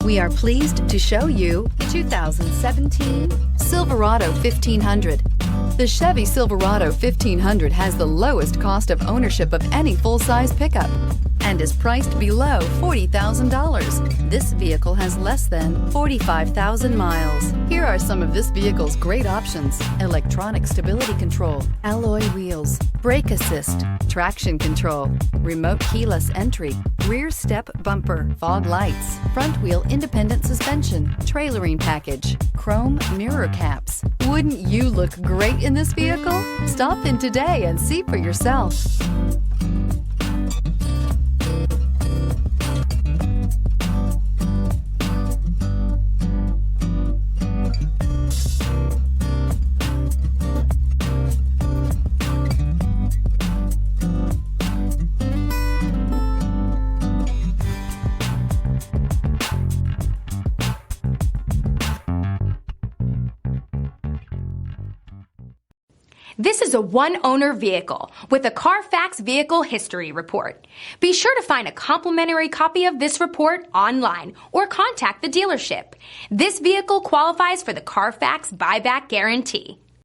We are pleased to show you the 2017 Silverado 1500. The Chevy Silverado 1500 has the lowest cost of ownership of any full-size pickup and is priced below $40,000. This vehicle has less than 45,000 miles. Here are some of this vehicle's great options: electronic stability control, alloy wheels, brake assist, traction control, remote keyless entry, rear step bumper, fog lights, front wheel independent suspension, trailering package, chrome mirror caps. Wouldn't you look great in this vehicle? Stop in today and see for yourself. This is a one-owner vehicle with a Carfax Vehicle History Report. Be sure to find a complimentary copy of this report online or contact the dealership. This vehicle qualifies for the Carfax Buyback Guarantee.